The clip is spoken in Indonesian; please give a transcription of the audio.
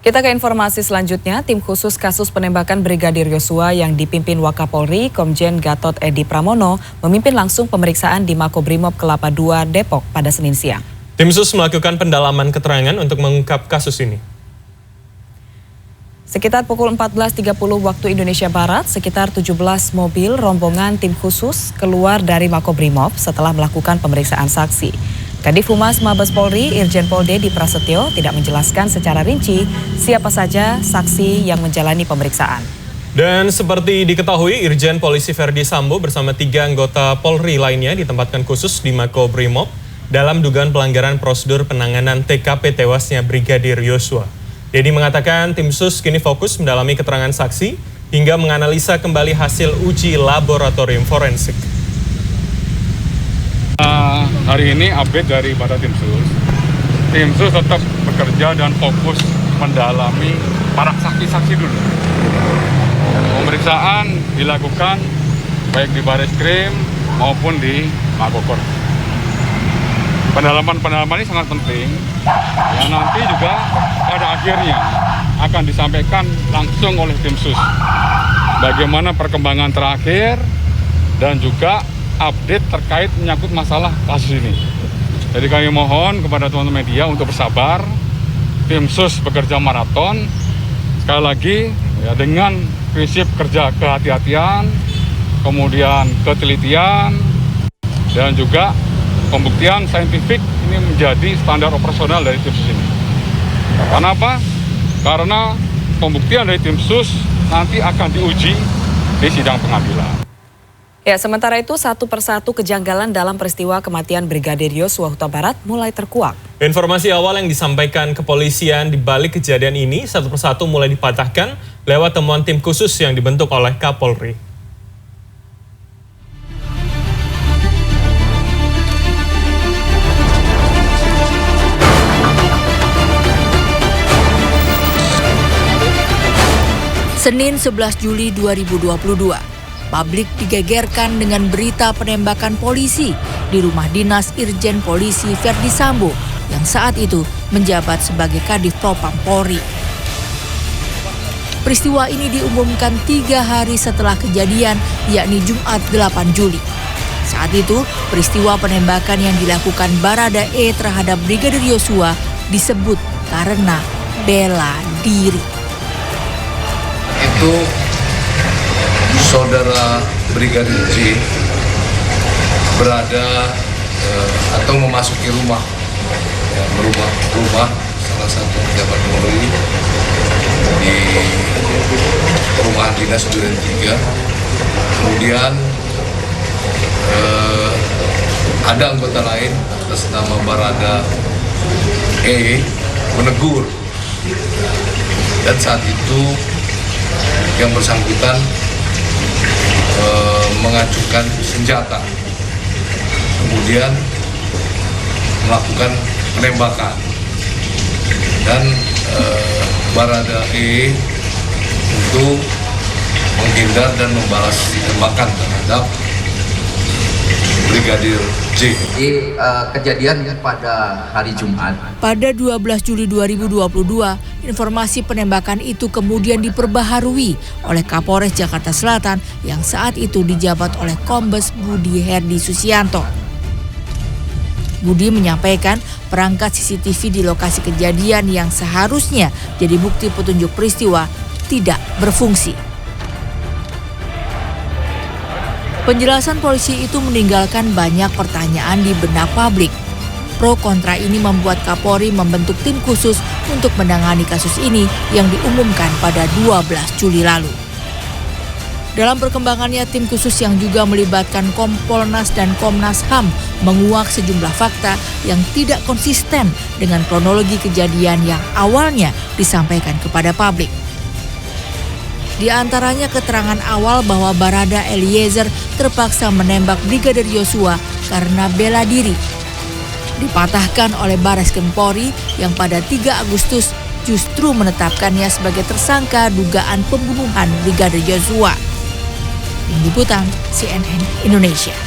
Kita ke informasi selanjutnya, tim khusus kasus penembakan Brigadir Yosua yang dipimpin Wakapolri, Komjen Gatot Edi Pramono, memimpin langsung pemeriksaan di Makobrimob Kelapa II, Depok pada Senin siang. Tim khusus melakukan pendalaman keterangan untuk mengungkap kasus ini. Sekitar pukul 14.30 waktu Indonesia Barat, sekitar 17 mobil rombongan tim khusus keluar dari Makobrimob setelah melakukan pemeriksaan saksi. Kadif Humas Mabes Polri, Irjen Pol Dedi Prasetyo tidak menjelaskan secara rinci siapa saja saksi yang menjalani pemeriksaan. Dan seperti diketahui, Irjen Polisi Ferdi Sambo bersama 3 anggota Polri lainnya ditempatkan khusus di Makobrimob dalam dugaan pelanggaran prosedur penanganan TKP tewasnya Brigadir Yosua. Dedi mengatakan tim khusus kini fokus mendalami keterangan saksi hingga menganalisa kembali hasil uji laboratorium forensik. Hari ini update daripada tim sus. Tim sus tetap bekerja dan fokus mendalami para saksi-saksi dulu. Pemeriksaan dilakukan baik di Bareskrim maupun di Makokor. Pendalaman ini sangat penting, yang nanti juga pada akhirnya akan disampaikan langsung oleh tim sus. Bagaimana perkembangan terakhir dan juga update terkait menyangkut masalah kasus ini. Jadi kami mohon kepada teman-teman media untuk bersabar. Tim sus bekerja maraton. Sekali lagi ya, dengan prinsip kerja kehati-hatian, kemudian ketelitian, dan juga pembuktian saintifik ini menjadi standar operasional dari tim sus ini. Karena apa? Karena pembuktian dari tim sus nanti akan diuji di sidang pengadilan. Ya, sementara itu satu persatu kejanggalan dalam peristiwa kematian Brigadir Yosua Huta Barat mulai terkuak. Informasi awal yang disampaikan kepolisian di balik kejadian ini satu persatu mulai dipatahkan lewat temuan tim khusus yang dibentuk oleh Kapolri. Senin 11 Juli 2022. Publik digegerkan dengan berita penembakan polisi di rumah dinas Irjen Polisi Ferdi Sambo yang saat itu menjabat sebagai Kadif Propam Polri. Peristiwa ini diumumkan 3 hari setelah kejadian, yakni Jumat 8 Juli. Saat itu, peristiwa penembakan yang dilakukan Baradae terhadap Brigadir Yosua disebut karena bela diri. Itu saudara Brigadir J berada atau memasuki rumah, rumah salah satu pejabat Polri di perumahan dinas Duren 3. Kemudian ada anggota lain atas nama Barada E menegur, dan saat itu yang bersangkutan mengacukan senjata, kemudian melakukan penembakan, dan Barada E untuk menghindar dan membalas tembakan terhadap Brigadir J. Kejadian pada hari Jumat. Pada 12 Juli 2022, informasi penembakan itu kemudian diperbaharui oleh Kapolres Jakarta Selatan yang saat itu dijabat oleh Kombes Budi Herdi Susianto. Budi menyampaikan perangkat CCTV di lokasi kejadian yang seharusnya jadi bukti petunjuk peristiwa tidak berfungsi. Penjelasan polisi itu meninggalkan banyak pertanyaan di benak publik. Pro kontra ini membuat Kapolri membentuk tim khusus untuk menangani kasus ini yang diumumkan pada 12 Juli lalu. Dalam perkembangannya, tim khusus yang juga melibatkan Kompolnas dan Komnas HAM menguak sejumlah fakta yang tidak konsisten dengan kronologi kejadian yang awalnya disampaikan kepada publik. Di antaranya keterangan awal bahwa Barada Eliezer terpaksa menembak Brigadir Yosua karena bela diri. Dipatahkan oleh Bareskrim Polri yang pada 3 Agustus justru menetapkannya sebagai tersangka dugaan pembunuhan Brigadir Yosua. Tim Liputan CNN Indonesia.